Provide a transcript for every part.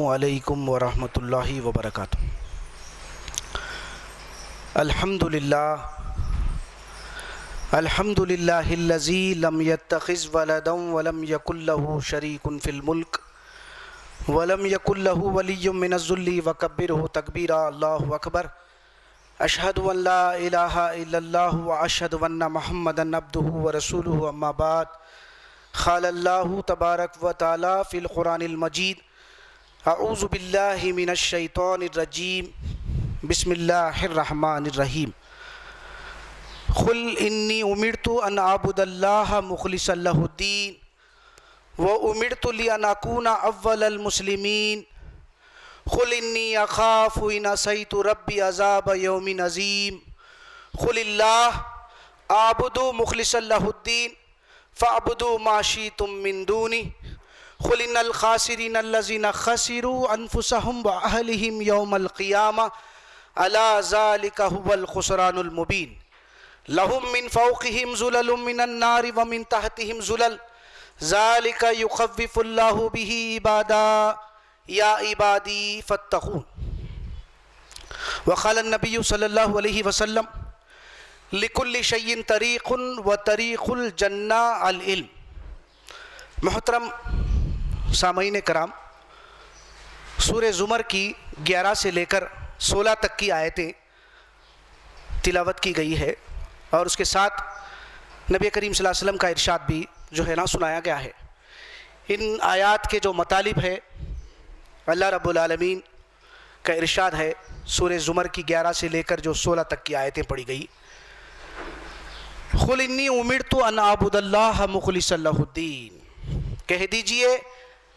علیکم ورحمۃ اللہ وبرکاتہ۔ الحمد للہ الذی لم یتخذ ولدا ولم یکن لہ شریک فی الملک ولم یکن لہ ولی من الذل وکبرہ تکبیرا۔ اللہ اکبر۔ اشہد ان لا الہ الا اللہ واشہد ان محمدا عبدہ ورسولہ، اما بعد۔ قال اللہ تبارک و تعالی فی القرآن المجید: اعوذ باللہ من الشیطان الرجیم، بسم اللہ الرحمن الرحیم۔ قل انی امرت ان اعبد اللہ مخلصا لہ الدین وامرت لان اکون اول المسلمین۔ قل انی اخاف ان عصیت ربی عذاب یوم عظیم۔ قل اللہ اعبد مخلصا لہ الدین فاعبدوا ما شئتم من دونہ۔ قل ان الخاسرین الذین خسروا انفسهم واہلہم یوم القیامہ الا ذلک هو الخسران المبین۔ لهم من فوقهم ظلل من النار ومن تحتهم ظلل ذلك يخوف الله به عبادا یا عبادی فاتقون۔ وقال النبی صلی اللہ علیہ وسلم: لكل شيء طریق وطریق الجنہ العلم۔ محترم سامعین کرام، سورہ زمر کی 11 سے لے کر 16 تک کی آیتیں تلاوت کی گئی ہے، اور اس کے ساتھ نبی کریم صلی اللہ علیہ وسلم کا ارشاد بھی جو ہے نا سنایا گیا ہے۔ ان آیات کے جو مطالب ہے، اللہ رب العالمین کا ارشاد ہے سورہ زمر کی 11 سے لے کر جو 16 تک کی آیتیں پڑھی گئی: قل انی امرت ان اعبد اللہ مخلصا لہ الدین۔ کہہ دیجئے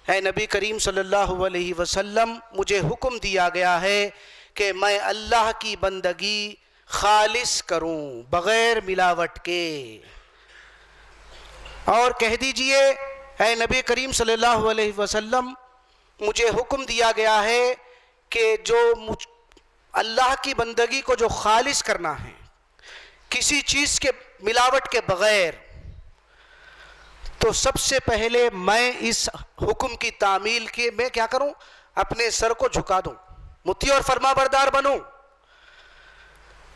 اے نبی کریم صلی اللہ علیہ وسلم، مجھے حکم دیا گیا ہے کہ میں اللہ کی بندگی خالص کروں بغیر ملاوٹ کے۔ اور کہہ دیجئے اے نبی کریم صلی اللہ علیہ وسلم، مجھے حکم دیا گیا ہے کہ جو اللہ کی بندگی کو جو خالص کرنا ہے کسی چیز کے ملاوٹ کے بغیر، تو سب سے پہلے میں اس حکم کی تعمیل کے میں کیا کروں؟ اپنے سر کو جھکا دوں، مطیع اور فرما بردار بنوں۔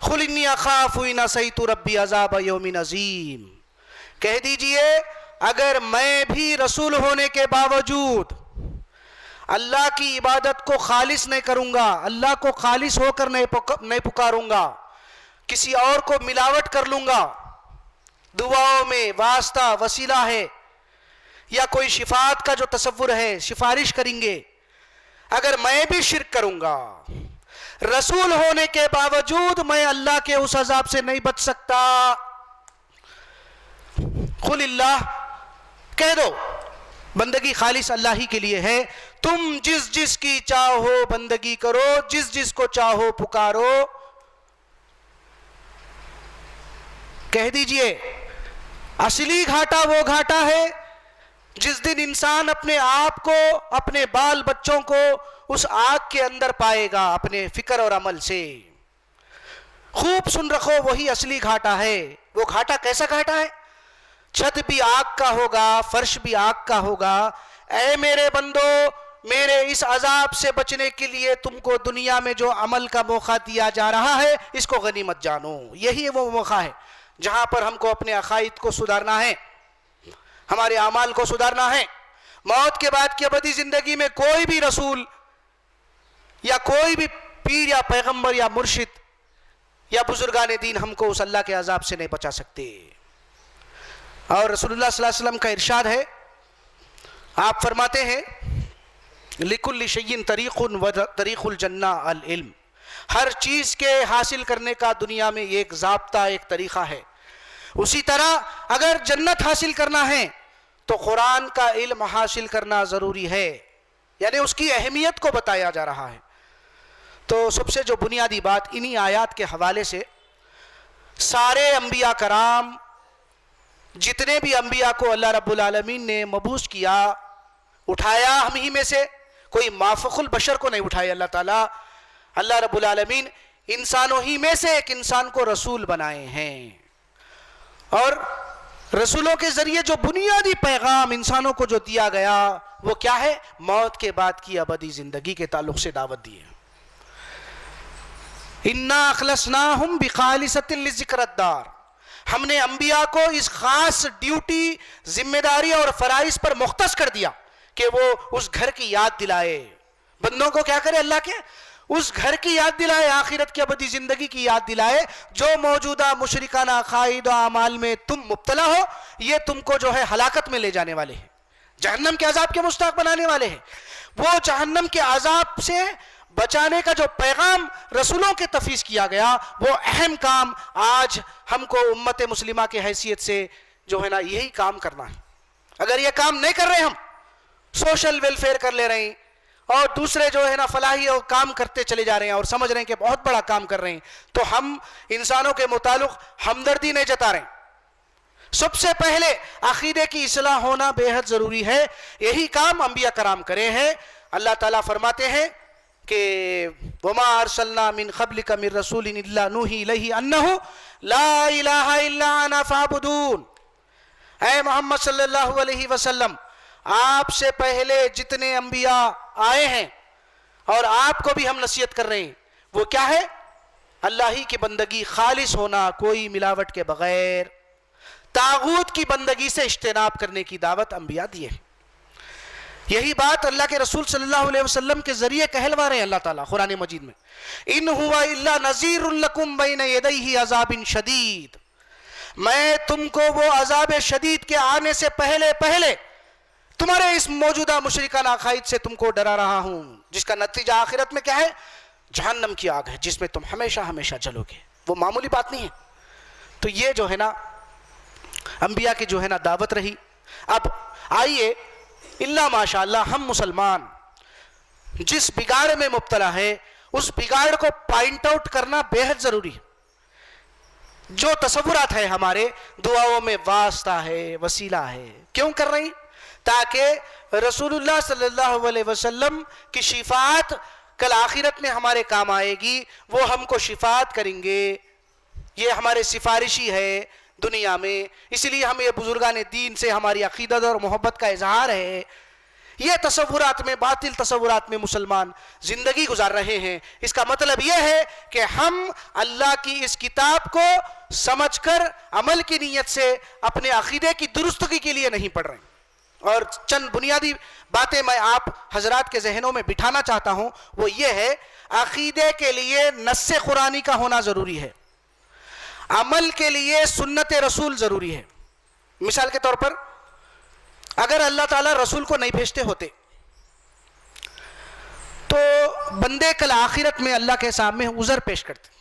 قل انی اخاف ان عصیت ربی عذاب یوم عظیم۔ کہہ دیجئے اگر میں بھی رسول ہونے کے باوجود اللہ کی عبادت کو خالص نہیں کروں گا، اللہ کو خالص ہو کر نہیں پکاروں گا، کسی اور کو ملاوٹ کر لوں گا، دعاؤں میں واسطہ وسیلہ ہے یا کوئی شفاعت کا جو تصور ہے، سفارش کریں گے، اگر میں بھی شرک کروں گا، رسول ہونے کے باوجود میں اللہ کے اس عذاب سے نہیں بچ سکتا۔ قل اللہ، کہہ دو بندگی خالص اللہ ہی کے لیے ہے، تم جس جس کی چاہو بندگی کرو، جس جس کو چاہو پکارو۔ کہہ دیجئے اصلی گھاٹا وہ گھاٹا ہے جس دن انسان اپنے آپ کو، اپنے بال بچوں کو اس آگ کے اندر پائے گا اپنے فکر اور عمل سے۔ خوب سن رکھو، وہی اصلی گھاٹا ہے۔ وہ گھاٹا کیسا گھاٹا ہے؟ چھت بھی آگ کا ہوگا، فرش بھی آگ کا ہوگا۔ اے میرے بندو، میرے اس عذاب سے بچنے کے لیے تم کو دنیا میں جو عمل کا موقع دیا جا رہا ہے، اس کو غنیمت جانو۔ یہی وہ موقع ہے جہاں پر ہم کو اپنے عقائد کو سدھارنا ہے، ہمارے اعمال کو سدھارنا ہے۔ موت کے بعد کی ابدی زندگی میں کوئی بھی رسول یا کوئی بھی پیر یا پیغمبر یا مرشد یا بزرگان دین ہم کو اس اللہ کے عذاب سے نہیں بچا سکتے۔ اور رسول اللہ صلی اللہ علیہ وسلم کا ارشاد ہے، آپ فرماتے ہیں: لِكُلِّ شَيْءٍ طَرِيقٌ وَطَرِيقُ الْجَنَّةِ الْعِلْمُ۔ ہر چیز کے حاصل کرنے کا دنیا میں ایک ضابطہ، ایک طریقہ ہے۔ اسی طرح اگر جنت حاصل کرنا ہے تو قرآن کا علم حاصل کرنا ضروری ہے، یعنی اس کی اہمیت کو بتایا جا رہا ہے۔ تو سب سے جو بنیادی بات انہی آیات کے حوالے سے، سارے انبیاء کرام، جتنے بھی انبیاء کو اللہ رب العالمین نے مبعوث کیا، اٹھایا ہم ہی میں سے، کوئی مافوق البشر کو نہیں اٹھایا اللہ تعالیٰ۔ اللہ رب العالمین انسانوں ہی میں سے ایک انسان کو رسول بنائے ہیں، اور رسولوں کے ذریعے جو بنیادی پیغام انسانوں کو جو دیا گیا وہ کیا ہے؟ موت کے بعد کی ابدی زندگی کے تعلق سے دعوت دی ہے. اِنَّا أَخْلَصْنَاهُمْ بِخَالِصَةٍ لِذِكْرِ الدَّارِ، ہم نے انبیاء کو اس خاص ڈیوٹی، ذمہ داری اور فرائض پر مختص کر دیا کہ وہ اس گھر کی یاد دلائے. بندوں کو کیا کرے؟ اللہ کے اس گھر کی یاد دلائے، آخرت کی ابدی زندگی کی یاد دلائے جو موجودہ مشرکانہ عقائد و اعمال میں تم مبتلا ہو، یہ تم کو جو ہے ہلاکت میں لے جانے والے ہیں، جہنم کے عذاب کے مستحق بنانے والے ہیں. وہ جہنم کے عذاب سے بچانے کا جو پیغام رسولوں کے تفویض کیا گیا، وہ اہم کام آج ہم کو امت مسلمہ کے حیثیت سے جو ہے نا یہی کام کرنا ہے. اگر یہ کام نہیں کر رہے، ہم سوشل ویلفیئر کر لے رہے ہیں اور دوسرے جو ہے نا فلاحی اور کام کرتے چلے جا رہے ہیں اور سمجھ رہے ہیں کہ بہت بڑا کام کر رہے ہیں، تو ہم انسانوں کے متعلق ہمدردی نہیں جتا رہے ہیں. سب سے پہلے عقیدے کی اصلاح ہونا بے حد ضروری ہے. یہی کام انبیاء کرام کرے ہیں. اللہ تعالیٰ فرماتے ہیں کہ وَمَا أَرْسَلْنَا مِن قَبْلِكَ مِن رَسُولٍ إِلَّا نُوحِي إِلَيْهِ أَنَّهُ لَا إِلَهَ إِلَّا أَنَا فَاعْبُدُونِ. اے محمد صلی اللہ علیہ وسلم، آپ سے پہلے جتنے انبیاء آئے ہیں اور آپ کو بھی ہم نصیحت کر رہے ہیں، وہ کیا ہے؟ اللہ ہی کی بندگی، خالص ہونا، کوئی ملاوٹ کے بغیر، طاغوت کی بندگی سے اجتناب کرنے کی دعوت انبیاء دیے. یہی بات اللہ کے رسول صلی اللہ علیہ وسلم کے ذریعے کہلوا رہے ہیں اللہ تعالیٰ قرآن مجید میں. ان هو الا نذیر لکم بین یدیہ عذاب شدید، میں تم کو وہ عذاب شدید کے آنے سے پہلے تمہارے اس موجودہ مشرکانہ عقائد سے تم کو ڈرا رہا ہوں، جس کا نتیجہ آخرت میں کیا ہے؟ جہنم کی آگ ہے جس میں تم ہمیشہ ہمیشہ جلو گے. وہ معمولی بات نہیں ہے. تو یہ جو ہے نا انبیاء کی جو ہے نا دعوت رہی. اب آئیے، اللہ ماشاء اللہ ہم مسلمان جس بگاڑ میں مبتلا ہے اس بگاڑ کو پوائنٹ آؤٹ کرنا بے حد ضروری ہے. جو تصورات ہے ہمارے دعاؤں میں واسطہ ہے، وسیلہ ہے، کیوں کر رہی؟ تاکہ رسول اللہ صلی اللہ علیہ وسلم کی شفاعت کل آخرت میں ہمارے کام آئے گی، وہ ہم کو شفاعت کریں گے. یہ ہمارے سفارشی ہے دنیا میں، اس لیے ہم یہ بزرگان دین سے ہماری عقیدت اور محبت کا اظہار ہے. یہ تصورات میں، باطل تصورات میں مسلمان زندگی گزار رہے ہیں. اس کا مطلب یہ ہے کہ ہم اللہ کی اس کتاب کو سمجھ کر عمل کی نیت سے اپنے عقیدے کی درستگی کے لیے نہیں پڑھ رہے ہیں. اور چند بنیادی باتیں میں آپ حضرات کے ذہنوں میں بٹھانا چاہتا ہوں، وہ یہ ہے: عقیدے کے لیے نص قرآنی کا ہونا ضروری ہے، عمل کے لیے سنت رسول ضروری ہے. مثال کے طور پر اگر اللہ تعالیٰ رسول کو نہیں بھیجتے ہوتے تو بندے کل آخرت میں اللہ کے سامنے عذر پیش کرتے،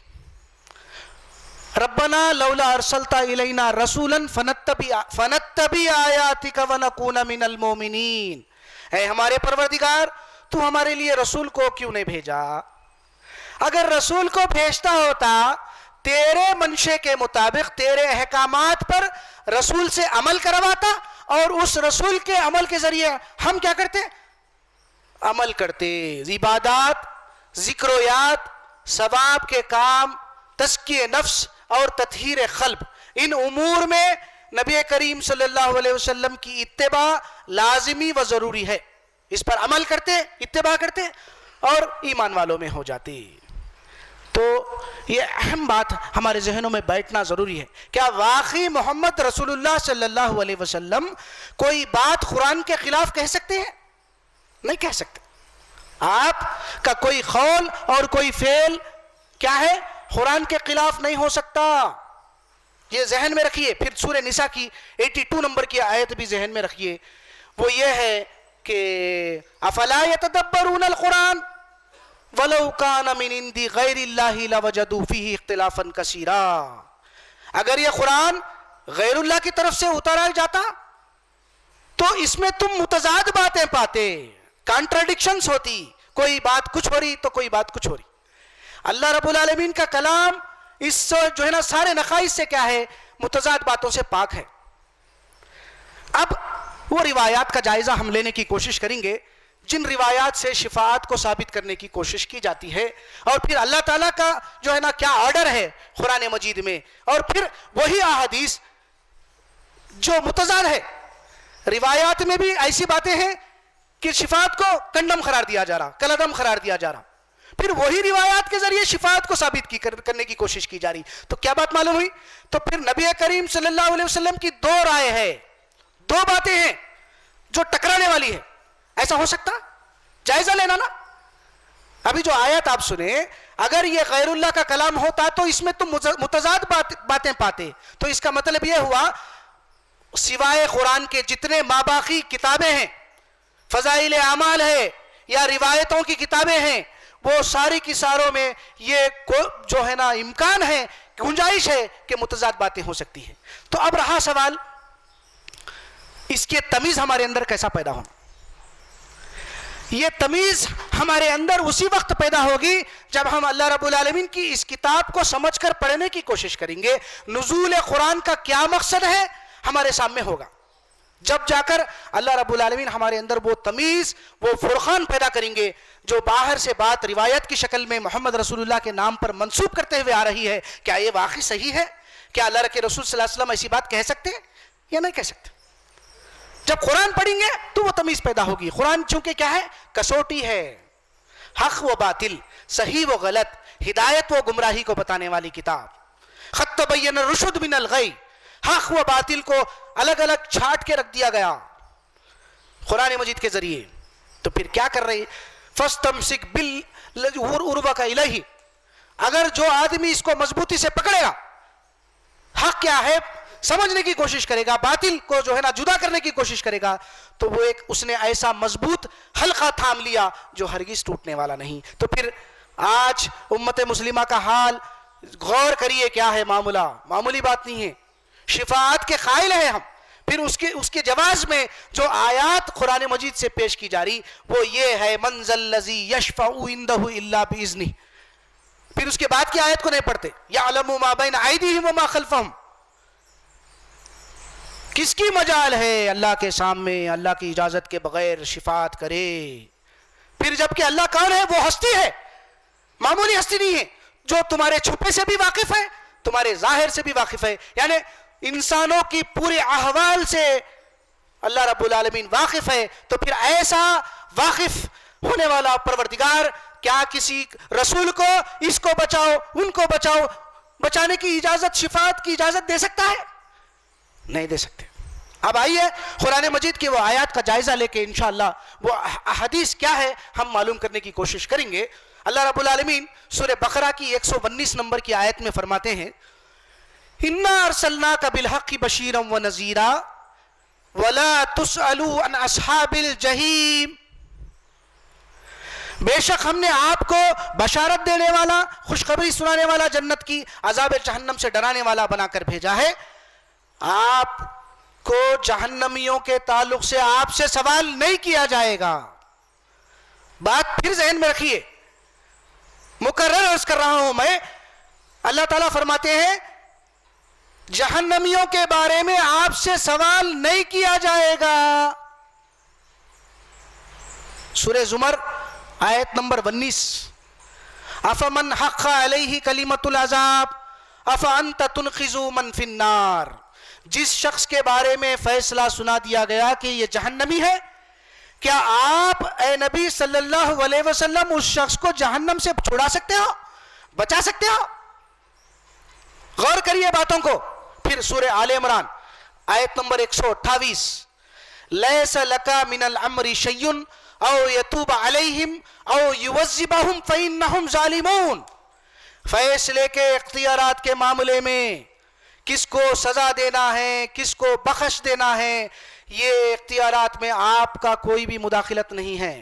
ربنا لولا ارسلت الینا رسولا فنتبع آیاتک ونکون من المؤمنین. اے ہمارے پروردگار، تو ہمارے لیے رسول کو کیوں نہیں بھیجا؟ اگر رسول کو بھیجتا ہوتا تیرے منشے کے مطابق، تیرے احکامات پر رسول سے عمل کرواتا، اور اس رسول کے عمل کے ذریعے ہم کیا کرتے؟ عمل کرتے. عبادات، ذکر و یاد، ثواب کے کام، تزکیہ نفس اور تطہیر قلب، ان امور میں نبی کریم صلی اللہ علیہ وسلم کی اتباع لازمی و ضروری ہے. اس پر عمل کرتے، اتباع کرتے اور ایمان والوں میں ہو جاتے. تو یہ اہم بات ہمارے ذہنوں میں بیٹھنا ضروری ہے. کیا واقعی محمد رسول اللہ صلی اللہ علیہ وسلم کوئی بات قرآن کے خلاف کہہ سکتے ہیں؟ نہیں کہہ سکتے. آپ کا کوئی قول اور کوئی فعل کیا ہے؟ قرآن کے خلاف نہیں ہو سکتا. یہ ذہن میں رکھیے. پھر سورہ نساء کی 82 نمبر کی آیت بھی ذہن میں رکھیے. وہ یہ ہے کہ افلا یتدبرون القرآن وَلَوْ كَانَ مِنْ عِنْدِ غَيْرِ اللَّهِ لَوَجَدُوا فِيهِ اخْتِلَافًا كَثِيرًا. اگر یہ قرآن غیر اللہ کی طرف سے اتارا جاتا تو اس میں تم متضاد باتیں پاتے، کانٹرڈکشنز ہوتی، کوئی بات کچھ ہو رہی تو کوئی بات کچھ ہو رہی. اللہ رب العالمین کا کلام اس جو ہے نا سارے نقائص سے کیا ہے؟ متضاد باتوں سے پاک ہے. اب وہ روایات کا جائزہ ہم لینے کی کوشش کریں گے جن روایات سے شفاعت کو ثابت کرنے کی کوشش کی جاتی ہے، اور پھر اللہ تعالیٰ کا جو ہے نا کیا آرڈر ہے قرآن مجید میں، اور پھر وہی احادیث جو متضاد ہے. روایات میں بھی ایسی باتیں ہیں کہ شفاعت کو کنڈم قرار دیا جا رہا، کلعدم قرار دیا جا رہا، پھر وہی روایات کے ذریعے شفاعت کو ثابت کرنے کی کوشش کی جا رہی. تو کیا بات معلوم ہوئی؟ تو پھر نبی کریم صلی اللہ علیہ وسلم کی دو رائے ہے، دو باتیں ہیں جو ٹکرانے والی ہے. ایسا ہو سکتا؟ جائزہ لینا نا. ابھی جو آیت آپ سنیں، اگر یہ غیر اللہ کا کلام ہوتا تو اس میں تم متضاد باتیں پاتے. تو اس کا مطلب یہ ہوا سوائے قرآن کے جتنے ماباقی کتابیں ہیں، فضائل اعمال ہے یا روایتوں کی کتابیں ہیں، وہ ساری کی ساروں میں یہ جو ہے نا امکان ہے، گنجائش ہے کہ متضاد باتیں ہو سکتی ہیں. تو اب رہا سوال اس کے تمیز ہمارے اندر کیسا پیدا ہونا. یہ تمیز ہمارے اندر اسی وقت پیدا ہوگی جب ہم اللہ رب العالمین کی اس کتاب کو سمجھ کر پڑھنے کی کوشش کریں گے. نزول قرآن کا کیا مقصد ہے ہمارے سامنے ہوگا. جب جا کر اللہ رب العالمین ہمارے اندر وہ تمیز، وہ فرقان پیدا کریں گے. جو باہر سے بات روایت کی شکل میں محمد رسول اللہ کے نام پر منسوب کرتے ہوئے آ رہی ہے، کیا یہ واقعی صحیح ہے؟ کیا اللہ کے رسول صلی اللہ علیہ وسلم ایسی بات کہہ سکتے ہیں یا نہیں کہہ سکتے؟ جب قرآن پڑھیں گے تو وہ تمیز پیدا ہوگی. قرآن چونکہ کیا ہے؟ کسوٹی ہے، حق و باطل، صحیح و غلط، ہدایت و گمراہی کو بتانے والی کتاب. خط تبین الرشد من الغی، حق و باطل کو الگ الگ چھانٹ کے رکھ دیا گیا قرآن مجید کے ذریعے. تو پھر کیا کر رہے؟ فاستمسک بالعروۃ الیہ. اگر جو آدمی اس کو مضبوطی سے پکڑے گا، حق کیا ہے سمجھنے کی کوشش کرے گا، باطل کو جو ہے نا جدا کرنے کی کوشش کرے گا، تو وہ اس نے ایسا مضبوط حلقہ تھام لیا جو ہرگز ٹوٹنے والا نہیں. تو پھر آج امت مسلمہ کا حال غور کریے کیا ہے معاملہ. معمولی بات نہیں ہے. شفاعت کے قائل ہیں ہم. پھر اس کے جواز میں جو آیات قرآن مجید سے پیش کی جا رہی وہ یہ ہے من ذا الذی یشفع عندہ الا باذنہ. پھر اس کے بعد کی آیت کو نہیں پڑھتے. یعلم ما بین ایدیہم وما خلفہم. کس کی مجال ہے اللہ کے سامنے اللہ کی اجازت کے بغیر شفاعت کرے؟ پھر جبکہ اللہ کون ہے؟ وہ ہستی ہے، معمولی ہستی نہیں ہے، جو تمہارے چھپے سے بھی واقف ہے، تمہارے ظاہر سے بھی واقف ہے. یعنی انسانوں کی پورے احوال سے اللہ رب العالمین واقف ہے. تو پھر ایسا واقف ہونے والا پروردگار کیا کسی رسول کو اس کو بچاؤ ان کو بچاؤ بچانے کی اجازت، شفاعت کی اجازت دے سکتا ہے؟ نہیں دے سکتے. اب آئیے قرآن مجید کی وہ آیات کا جائزہ لے کے انشاءاللہ وہ حدیث کیا ہے ہم معلوم کرنے کی کوشش کریں گے. اللہ رب العالمین سورہ بقرہ کی 119 نمبر کی آیت میں فرماتے ہیں اِنَّا أَرْسَلْنَاكَ بِالْحَقِّ بَشِيرًا وَنَذِيرًا وَلَا تُسْأَلُوا عَنْ أَصْحَابِ الْجَحِيمِ. بے شک ہم نے آپ کو بشارت دینے والا، خوشخبری سنانے والا، جنت کی، عذاب جہنم سے ڈرانے والا بنا کر بھیجا ہے. آپ کو جہنمیوں کے تعلق سے آپ سے سوال نہیں کیا جائے گا. بات پھر ذہن میں رکھیے، مکرر عرض کر رہا ہوں میں. اللہ تعالیٰ فرماتے ہیں جہنمیوں کے بارے میں آپ سے سوال نہیں کیا جائے گا. سورہ زمر آیت نمبر 19 افمن حق علیہ کلمۃ العذاب افانت تنقذ من فی النار. جس شخص کے بارے میں فیصلہ سنا دیا گیا کہ یہ جہنمی ہے، کیا آپ اے نبی صلی اللہ علیہ وسلم اس شخص کو جہنم سے چھڑا سکتے ہو، بچا سکتے ہو؟ غور کریے باتوں کو. پھر سورہ آل عمران آیت نمبر 128 لیس لک من الامر شیء او یتوب علیہم او یعذبہم فانہم ظالمون. فیصلے کے اختیارات کے معاملے میں کس کو سزا دینا ہے، کس کو بخش دینا ہے، یہ اختیارات میں آپ کا کوئی بھی مداخلت نہیں ہے.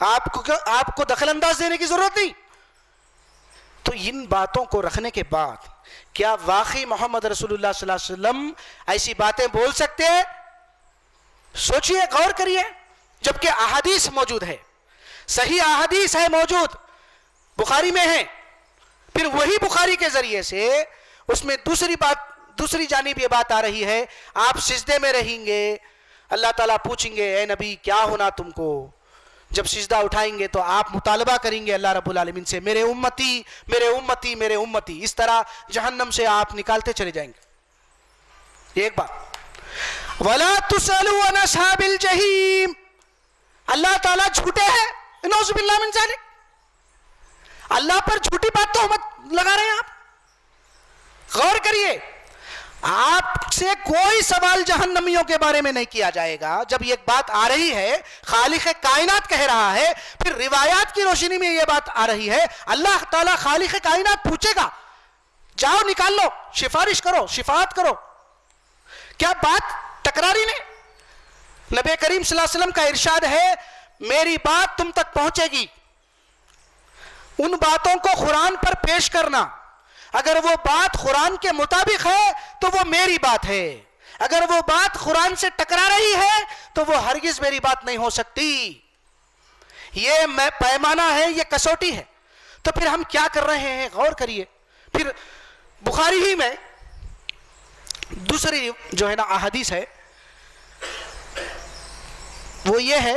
آپ کو دخل انداز دینے کی ضرورت نہیں. تو ان باتوں کو رکھنے کے بعد کیا واقعی محمد رسول اللہ صلی اللہ علیہ وسلم ایسی باتیں بول سکتے ہیں؟ سوچئے، غور کریے. جبکہ احادیث موجود ہے، صحیح احادیث ہے موجود، بخاری میں ہے. پھر وہی بخاری کے ذریعے سے اس میں دوسری جانب یہ بات آ رہی ہے آپ سجدے میں رہیں گے، اللہ تعالیٰ پوچھیں گے اے نبی کیا ہونا تم کو. جب سجدہ اٹھائیں گے تو آپ مطالبہ کریں گے اللہ رب العالمین سے میرے امتی میرے امتی میرے امتی. اس طرح جہنم سے آپ نکالتے چلے جائیں گے. ایک بات وَلَا تُسْأَلُوا عَنْ أَصْحَابِ الْجَحِيمِ. اللہ تعالیٰ جھوٹے ہیں؟ نعوذ باللہ من ذالک. اللہ پر جھوٹی بات تو مت لگا رہے ہیں آپ. غور کریے، آپ سے کوئی سوال جہنمیوں کے بارے میں نہیں کیا جائے گا. جب یہ بات آ رہی ہے، خالق کائنات کہہ رہا ہے، پھر روایات کی روشنی میں یہ بات آ رہی ہے، اللہ تعالیٰ خالق کائنات پوچھے گا، جاؤ نکال لو، سفارش کرو، شفاعت کرو. کیا بات ٹکراری نہیں؟ نبی کریم صلی اللہ علیہ وسلم کا ارشاد ہے، میری بات تم تک پہنچے گی، ان باتوں کو قرآن پر پیش کرنا. اگر وہ بات قرآن کے مطابق ہے تو وہ میری بات ہے، اگر وہ بات قرآن سے ٹکرا رہی ہے تو وہ ہرگز میری بات نہیں ہو سکتی. یہ پیمانہ ہے، یہ کسوٹی ہے. تو پھر ہم کیا کر رہے ہیں؟ غور کریے. پھر بخاری ہی میں دوسری جو ہے نا احادیث ہے، وہ یہ ہے،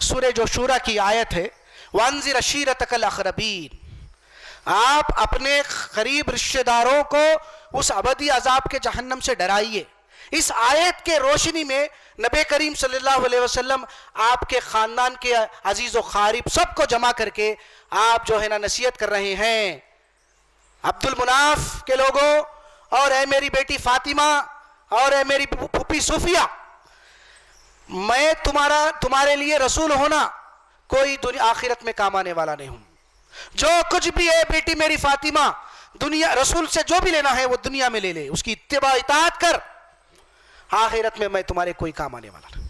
سورہ جو شورى کی آیت ہے، وَأَنذِرْ عَشِيرَتَكَ الْأَقْرَبِينَ. آپ اپنے قریب رشتہ داروں کو اس ابدی عذاب کے جہنم سے ڈرائیے. اس آیت کے روشنی میں نبی کریم صلی اللہ علیہ وسلم آپ کے خاندان کے عزیز و قریب سب کو جمع کر کے آپ جو ہے نا نصیحت کر رہے ہیں. عبد المناف کے لوگوں، اور اے میری بیٹی فاطمہ، اور اے میری پھوپھی صوفیہ، میں تمہارے لیے رسول ہونا کوئی آخرت میں کام آنے والا نہیں ہوں. جو کچھ بھی ہے بیٹی میری فاطمہ، دنیا رسول سے جو بھی لینا ہے وہ دنیا میں لے لے، اس کی اتباع اطاعت کر، آخرت میں تمہارے کوئی کام آنے والا نہیں.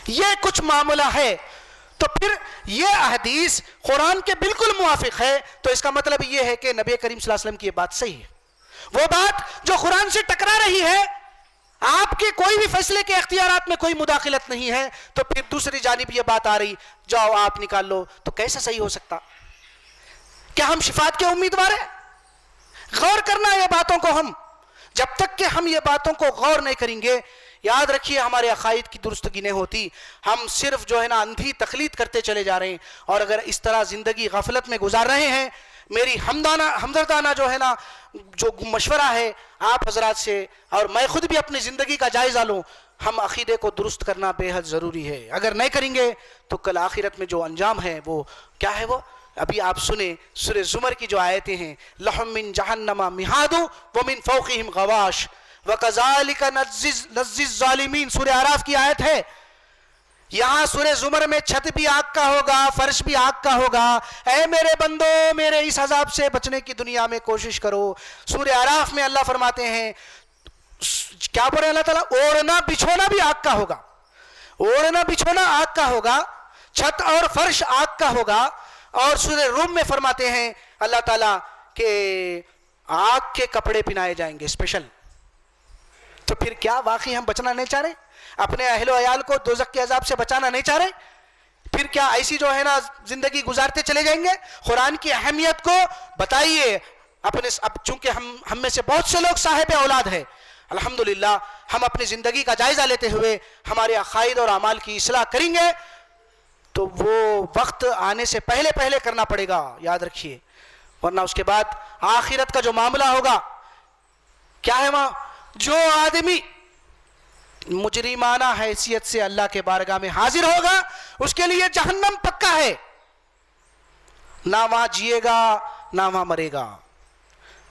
یہ کچھ معاملہ ہے. تو پھر یہ احادیث قرآن کے بالکل موافق ہے. تو اس کا مطلب یہ ہے کہ نبی کریم صلی اللہ علیہ وسلم کی یہ بات صحیح ہے. وہ بات جو قرآن سے ٹکرا رہی ہے، آپ کے کوئی بھی فیصلے کے اختیارات میں کوئی مداخلت نہیں ہے، تو پھر دوسری جانب یہ بات آ رہی، جاؤ آپ نکال لو، تو کیسا صحیح ہو سکتا؟ کیا ہم شفاعت کے امیدوار ہیں؟ غور کرنا یہ باتوں کو. ہم جب تک کہ ہم یہ باتوں کو غور نہیں کریں گے، یاد رکھیے ہمارے عقائد کی درستگی نہیں ہوتی. ہم صرف جو ہے نا اندھی تقلید کرتے چلے جا رہے ہیں. اور اگر اس طرح زندگی غفلت میں گزار رہے ہیں، میری ہمدردانہ جو ہے نا جو مشورہ ہے آپ حضرات سے، اور میں خود بھی اپنی زندگی کا جائزہ لوں، ہم عقیدے کو درست کرنا بے حد ضروری ہے. اگر نہیں کریں گے تو کل آخرت میں جو انجام ہے وہ کیا ہے؟ وہ ابھی آپ سنیں سورہ زمر کی جو آیتیں ہیں، لَهُم مِّن جَهَنَّمَ مِہَادٌ وَمِن فَوْقِهِمْ غَوَاشٌ وَكَذَلِكَ نَجْزِي الظَّالِمِينَ. سورہ اعراف کی آیت ہے. یہاں سورہ زمر میں چھت بھی آگ کا ہوگا، فرش بھی آگ کا ہوگا. اے میرے بندو، میرے اس عذاب سے بچنے کی دنیا میں کوشش کرو. سورہ اعراف میں اللہ فرماتے ہیں، کیا بولے اللہ تعالیٰ؟ اوڑھنا بچھونا بھی آگ کا ہوگا. اوڑھنا بچھونا آگ کا ہوگا، چھت اور فرش آگ کا ہوگا. اور سورہ روم میں فرماتے ہیں اللہ تعالیٰ کہ آگ کے کپڑے پہنائے جائیں گے اسپیشل. تو پھر کیا واقعی ہم بچنا نہیں چاہ رہے؟ اپنے اہل و عیال کو دوزخ کے عذاب سے بچانا نہیں چاہ رہے؟ پھر کیا ایسی جو ہے نا زندگی گزارتے چلے جائیں گے؟ قرآن کی اہمیت کو بتائیے. اب چونکہ ہم میں سے بہت سے لوگ صاحب اولاد ہیں، الحمدللہ ہم اپنی زندگی کا جائزہ لیتے ہوئے ہمارے عقائد اور اعمال کی اصلاح کریں گے، تو وہ وقت آنے سے پہلے کرنا پڑے گا، یاد رکھیے. ورنہ اس کے بعد آخرت کا جو معاملہ ہوگا کیا ہے؟ وہاں جو آدمی مجرمانہ حیثیت سے اللہ کے بارگاہ میں حاضر ہوگا، اس کے لیے جہنم پکا ہے. نہ وہاں جیے گا نہ وہاں مرے گا.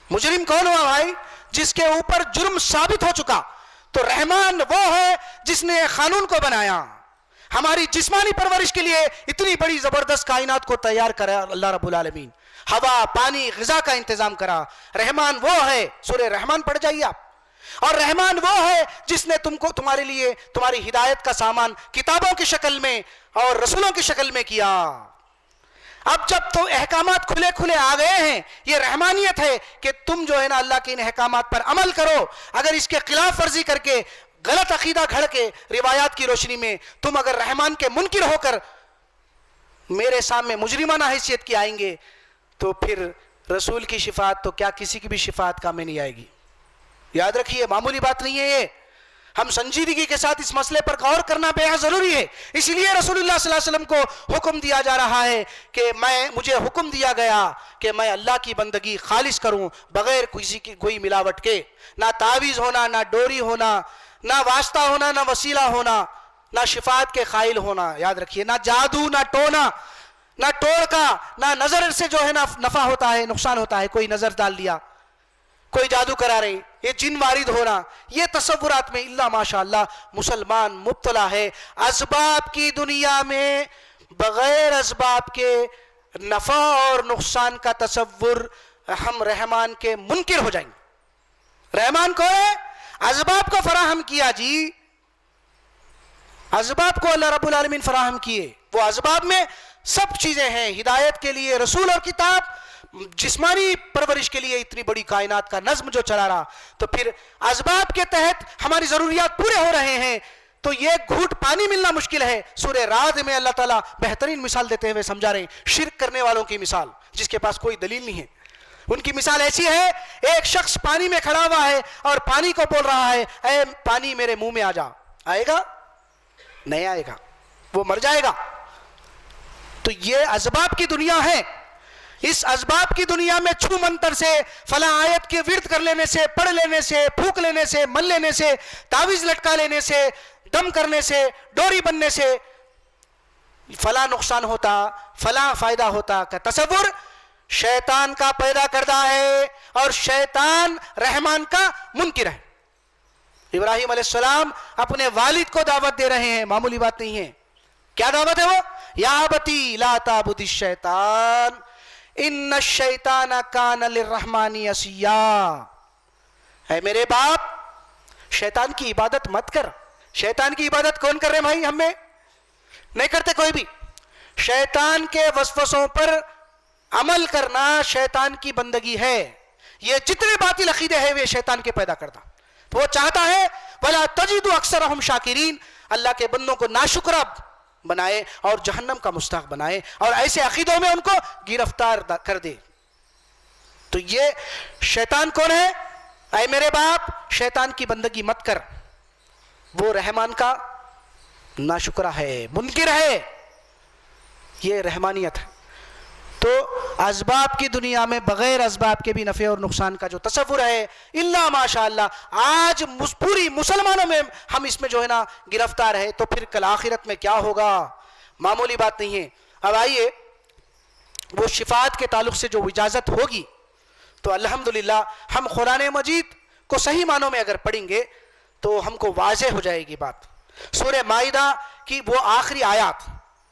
مجرم کون ہوا بھائی؟ جس کے اوپر جرم ثابت ہو چکا. تو رحمان وہ ہے جس نے قانون کو بنایا، ہماری جسمانی پرورش کے لیے اتنی بڑی زبردست کائنات کو تیار کرا اللہ رب العالمین، ہوا پانی غذا کا انتظام کرا. رحمان وہ ہے، سورہ رحمان پڑھ جائیے آپ. اور رحمان وہ ہے جس نے تمہارے لیے تمہاری ہدایت کا سامان کتابوں کی شکل میں اور رسولوں کی شکل میں کیا. اب جب تو احکامات کھلے آ گئے ہیں، یہ رحمانیت ہے کہ تم جو ہے نا اللہ کے ان احکامات پر عمل کرو. اگر اس کے خلاف ورزی کر کے، غلط عقیدہ گھڑ کے، روایات کی روشنی میں تم اگر رحمان کے منکر ہو کر میرے سامنے مجرمانہ حیثیت کی آئیں گے، تو پھر رسول کی شفاعت تو کیا کسی کی بھی شفاعت کام میں نہیں آئے گی. یاد رکھیے معمولی بات نہیں ہے یہ. ہم سنجیدگی کے ساتھ اس مسئلے پر غور کرنا بے حد ضروری ہے. اسی لیے رسول اللہ صلی اللہ علیہ وسلم کو حکم دیا جا رہا ہے کہ مجھے حکم دیا گیا کہ میں اللہ کی بندگی خالص کروں، بغیر کسی کی کوئی ملاوٹ کے. نہ تعویذ ہونا، نہ ڈوری ہونا، نہ واسطہ ہونا، نہ وسیلہ ہونا، نہ شفاعت کے قائل ہونا، یاد رکھیے، نہ جادو، نہ ٹونا، نہ توڑ کا، نہ نظر سے جو ہے نا نفع ہوتا ہے، نقصان ہوتا ہے، کوئی نظر ڈال دیا، کوئی جادو کرا رہے، یہ جن وارد ہونا، یہ تصورات میں اللہ ماشاءاللہ مسلمان مبتلا ہے۔ اسباب کی دنیا میں بغیر اسباب کے نفع اور نقصان کا تصور ہم رحمان کے منکر ہو جائیں گے۔ رحمان کو ہے اسباب کو فراہم کیا، جی اسباب کو اللہ رب العالمین فراہم کیے، وہ اسباب میں سب چیزیں ہیں، ہدایت کے لیے رسول اور کتاب، جسمانی پرورش کے لیے اتنی بڑی کائنات کا نظم جو چلا رہا، تو پھر اسباب کے تحت ہماری ضروریات پورے ہو رہے ہیں، تو یہ گھوٹ پانی ملنا مشکل ہے۔ سورہ رعد میں اللہ تعالیٰ بہترین مثال دیتے ہوئے سمجھا رہے ہیں، شرک کرنے والوں کی مثال، جس کے پاس کوئی دلیل نہیں ہے، ان کی مثال ایسی ہے، ایک شخص پانی میں کھڑا ہوا ہے اور پانی کو بول رہا ہے اے پانی میرے منہ میں آ جا، آئے گا؟ نہیں آئے گا، وہ مر جائے گا۔ تو یہ اسباب کی دنیا ہے۔ اس اسباب کی دنیا میں چھو منتر سے، فلاں آیت کے ورد کر لینے سے، پڑھ لینے سے، پھونک لینے سے، مل لینے سے، تعویذ لٹکا لینے سے، دم کرنے سے، ڈوری بننے سے فلاں نقصان ہوتا، فلاں فائدہ ہوتا کا تصور شیطان کا پیدا کردہ ہے، اور شیطان رحمان کا منکر ہے۔ ابراہیم علیہ السلام اپنے والد کو دعوت دے رہے ہیں، معمولی بات نہیں ہے۔ کیا دعوت ہے وہ؟ یا ابتی لا تعبد الشیطان ان الشیطان کان للرحمن عصیا، اے میرے باپ شیطان کی عبادت مت کر۔ شیطان کی عبادت کون کر رہے بھائی؟ ہم میں نہیں کرتے کوئی بھی۔ شیطان کے وسوسوں پر عمل کرنا شیطان کی بندگی ہے۔ یہ جتنے باطل عقیدے ہیں وہ شیطان کے پیدا کرتا، تو وہ چاہتا ہے وَلَا تَجِدُ أَكْثَرَهُمْ شَاكِرِينَ، اللہ کے بندوں کو ناشکرہ بنائے اور جہنم کا مستحق بنائے، اور ایسے عقیدوں میں ان کو گرفتار کر دے۔ تو یہ شیطان کون ہے؟ اے میرے باپ شیطان کی بندگی مت کر، وہ رحمان کا ناشکرہ ہے، منکر ہے، یہ رحمانیت ہے۔ تو اسباب کی دنیا میں بغیر اسباب کے بھی نفع اور نقصان کا جو تصور ہے، اللہ ماشاءاللہ آج پوری مسلمانوں میں ہم اس میں جو ہے نا گرفتار ہے، تو پھر کل آخرت میں کیا ہوگا؟ معمولی بات نہیں ہے۔ اب آئیے وہ شفاعت کے تعلق سے جو اجازت ہوگی، تو الحمدللہ ہم قرآن مجید کو صحیح معنوں میں اگر پڑھیں گے تو ہم کو واضح ہو جائے گی بات۔ سورہ مائدہ کی وہ آخری آیات،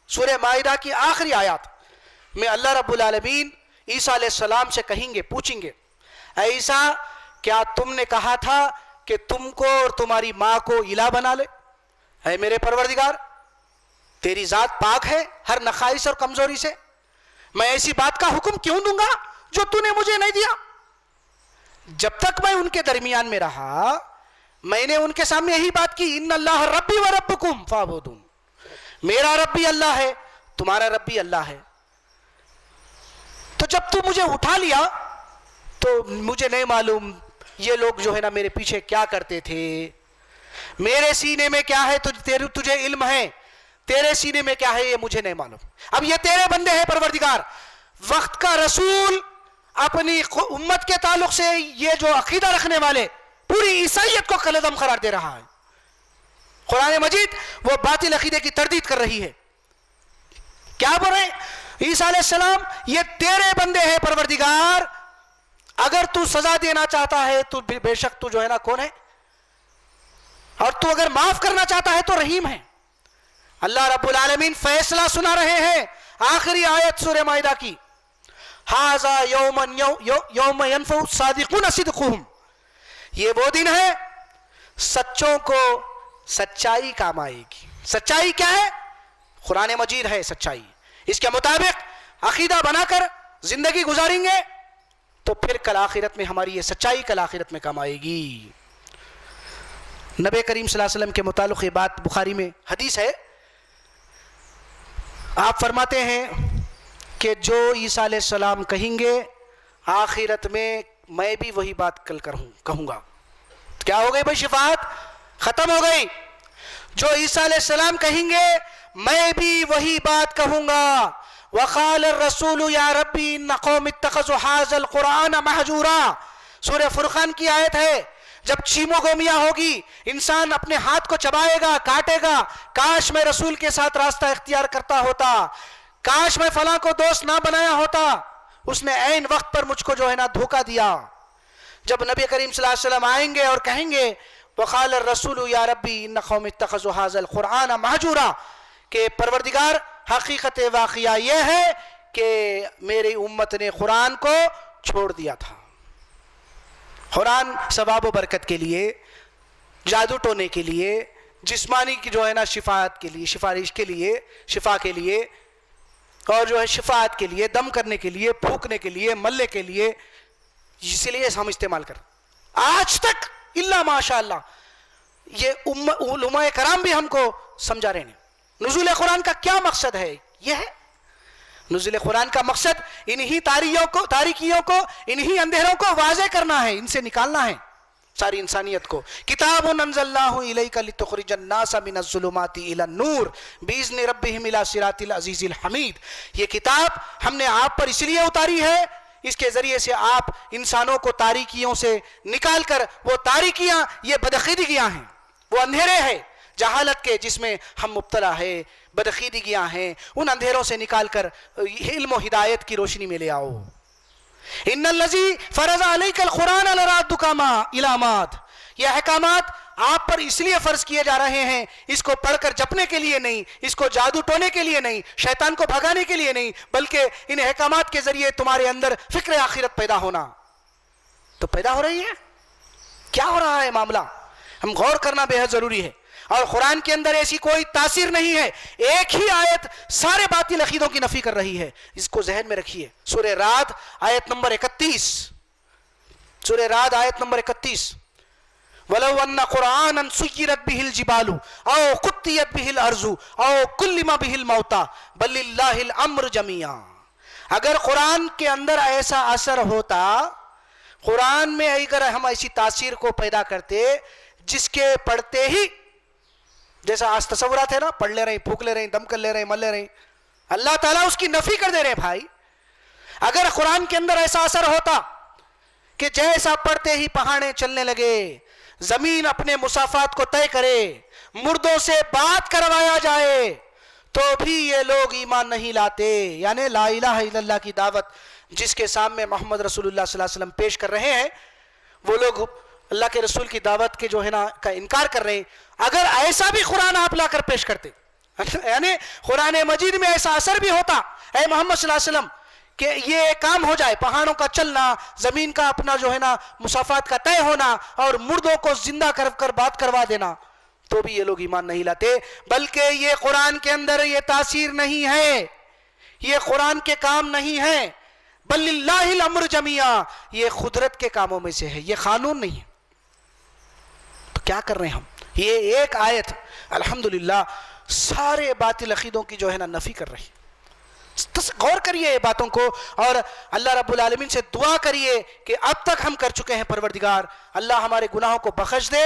سورہ مائدہ کی آخری آیات میں اللہ رب العالمین عیسیٰ علیہ السلام سے کہیں گے، پوچھیں گے، اے عیسیٰ کیا تم نے کہا تھا کہ تم کو اور تمہاری ماں کو الہ بنا لے؟ اے میرے پروردگار تیری ذات پاک ہے ہر نقائص اور کمزوری سے، میں ایسی بات کا حکم کیوں دوں گا جو تو نے مجھے نہیں دیا؟ جب تک میں ان کے درمیان میں رہا میں نے ان کے سامنے یہی بات کی، ان اللہ ربی و ربکم فاعبدون، میرا رب بھی اللہ ہے تمہارا رب بھی اللہ ہے۔ تو جب تو مجھے اٹھا لیا تو مجھے نہیں معلوم یہ لوگ جو ہے نا میرے پیچھے کیا کرتے تھے، میرے سینے میں کیا ہے تجھے علم ہے، تیرے سینے میں کیا ہے یہ مجھے نہیں معلوم۔ اب یہ تیرے بندے ہیں پروردگار، وقت کا رسول اپنی امت کے تعلق سے یہ جو عقیدہ رکھنے والے پوری عیسائیت کو قلعدم قرار دے رہا ہے۔ قرآن مجید وہ باطل عقیدے کی تردید کر رہی ہے۔ کیا بول رہے ہیں؟ عیسیٰ علیہ السلام یہ تیرے بندے ہیں پروردگار، اگر تو سزا دینا چاہتا ہے تو بے شک تو جو ہے نا کون ہے، اور تو اگر معاف کرنا چاہتا ہے تو رحیم ہے۔ اللہ رب العالمین فیصلہ سنا رہے ہیں، آخری آیت سورہ مائدہ کی، ھذا یوم ینفع الصادقین صدقہم، یہ وہ دن ہے سچوں کو سچائی کام آئے گی۔ سچائی کیا ہے؟ قرآن مجید ہے سچائی، اس کے مطابق عقیدہ بنا کر زندگی گزاریں گے تو پھر کل آخرت میں ہماری یہ سچائی کل آخرت میں کام آئے گی۔ نبی کریم صلی اللہ علیہ وسلم کے متعلق یہ بات بخاری میں حدیث ہے، آپ فرماتے ہیں کہ جو عیسیٰ علیہ السلام کہیں گے آخرت میں میں بھی وہی بات کل کہوں گا۔ کیا ہو گئی بھائی؟ شفاعت ختم ہو گئی۔ جو عیسیٰ علیہ السلام کہیں گے میں بھی وہی بات کہوں گا۔ وقال الرسول یا ربی ان قوم اتخذوا ھذا القرآن مہجورا، سورہ فرقان کی آیت ہے، جب چیمو گومیاں ہوگی، انسان اپنے ہاتھ کو چبائے گا، کاٹے گا، کاش میں رسول کے ساتھ راستہ اختیار کرتا ہوتا، کاش میں فلاں کو دوست نہ بنایا ہوتا، اس نے عین وقت پر مجھ کو جو ہے نا دھوکہ دیا۔ جب نبی کریم صلی اللہ علیہ وسلم آئیں گے اور کہیں گے وقال الرسول یا ربی ان قوم اتخذوا هذا القرآن مہجورا، کہ پروردگار حقیقت واقعہ یہ ہے کہ میری امت نے قرآن کو چھوڑ دیا تھا۔ قرآن ثواب و برکت کے لیے، جادو ٹونے کے لیے، جسمانی کی جو ہے نا شفاعت کے لیے، سفارش کے لیے، شفا کے لیے، اور جو ہے شفاعت کے لیے، دم کرنے کے لیے، پھونکنے کے لیے، ملے کے لیے، اسی لیے ہم استعمال کریں۔ آج تک الا ماشاء اللہ یہ علماء کرام بھی ہم کو سمجھا رہے ہیں۔ نزول قرآن کا کیا مقصد ہے؟ یہ ہے نزول قرآن کا مقصد انہی تاریکیوں کو، انہی اندھیروں کو واضح کرنا ہے، ان سے نکالنا ہے ساری انسانیت کو۔ کتاب انزلناہ الیک لتخرج الناس من الظلمات الی النور باذن ربہم الی صراط العزیز الحمید۔ یہ کتاب ہم نے آپ پر اس لیے اتاری ہے، اس کے ذریعے سے آپ انسانوں کو تاریکیوں سے نکال کر، وہ تاریکیاں یہ بدعقیدگیاں ہیں، وہ اندھیرے ہیں جہالت کے جس میں ہم مبتلا ہے، بدعقیدگیاں ہیں، ان اندھیروں سے نکال کر علم و ہدایت کی روشنی میں لے آؤ۔ ان الذی فرض علیک القرآن لرادک الی معاد، یہ احکامات آپ پر اس لیے فرض کیے جا رہے ہیں، اس کو پڑھ کر جپنے کے لیے نہیں، اس کو جادو ٹونے کے لیے نہیں، شیطان کو بھگانے کے لیے نہیں، بلکہ ان احکامات کے ذریعے تمہارے اندر فکر آخرت پیدا ہونا۔ تو پیدا ہو رہی ہے، کیا ہو رہا ہے معاملہ؟ ہم غور کرنا بے حد ضروری ہے۔ اور قرآن کے اندر ایسی کوئی تاثیر نہیں ہے، ایک ہی آیت سارے باطل عقیدوں کی نفی کر رہی ہے، اس کو ذہن میں رکھیے۔ سورہ رعد آیت نمبر 31، سورہ رعد آیت نمبر 31، وَلَوْ أَنَّ قُرْآنًا سُيِّرَتْ بِهِ الْجِبَالُ أَوْ قُطِّيَتْ بِهِ الْأَرْضُ أَوْ كُلِّمَ بِهِ الْمَوْتَى بَلْ لِلَّهِ الْأَمْرُ جَمِيعًا۔ اگر قرآن کے اندر ایسا اثر ہوتا، قرآن میں اگر ہم ایسی تاثیر کو پیدا کرتے جس کے پڑھتے ہی، جیسا آج تصورات ہے نا، پڑھ لے رہے ہیں، پھونک لے رہے ہیں، دم کر لے رہے ہیں، مل لے رہے ہیں، اللہ تعالیٰ اس کی نفی کر دے رہے ہیں۔ بھائی اگر قرآن کے اندر ایسا اثر ہوتا کہ جیسا پڑھتے ہی پہاڑیں چلنے لگے، زمین اپنے مسافات کو طے کرے، مردوں سے بات کروایا جائے، تو بھی یہ لوگ ایمان نہیں لاتے۔ یعنی لا الہ الا اللہ کی دعوت جس کے سامنے محمد رسول اللہ صلی اللہ علیہ وسلم پیش کر رہے ہیں، وہ لوگ اللہ کے رسول کی دعوت کے جو ہے نا کا انکار کر رہے ہیں۔ اگر ایسا بھی قرآن آپ لا کر پیش کرتے، یعنی قرآن مجید میں ایسا اثر بھی ہوتا اے محمد صلی اللہ علیہ وسلم کہ یہ کام ہو جائے، پہاڑوں کا چلنا، زمین کا اپنا جو ہے نا مسافات کا طے ہونا، اور مردوں کو زندہ کر بات کروا دینا، تو بھی یہ لوگ ایمان نہیں لاتے۔ بلکہ یہ قرآن کے اندر یہ تاثیر نہیں ہے، یہ قرآن کے کام نہیں ہے، بل للہ الامر جمیعا، یہ قدرت کے کاموں میں سے ہے، یہ قانون نہیں ہے۔ تو کیا کر رہے ہیں ہم؟ یہ ایک آیت الحمدللہ سارے باطل عقیدوں کی جو ہے نا نفی کر رہی ہے۔ غور کریے یہ باتوں کو، اور اللہ رب العالمین سے دعا کریے کہ اب تک ہم کر چکے ہیں، پروردگار اللہ ہمارے گناہوں کو بخش دے،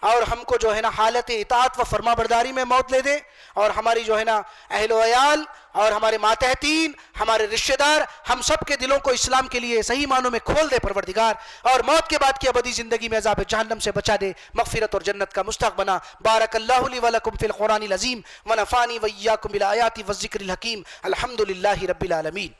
اور ہم کو جو ہے نا حالت اطاعت و فرما برداری میں موت لے دے، اور ہماری جو ہے نا اہل و عیال اور ہمارے ماتحتین، ہمارے رشتہ دار، ہم سب کے دلوں کو اسلام کے لیے صحیح معنوں میں کھول دے پروردگار، اور موت کے بعد کی ابدی زندگی میں عذاب جہنم سے بچا دے، مغفرت اور جنت کا مستحق بنا۔ بارک اللہ لی ولکم فی القرآن العظیم ونفعنی وإیاکم بالآیات والذکر الحکیم۔ الحمدللہ رب العالمین۔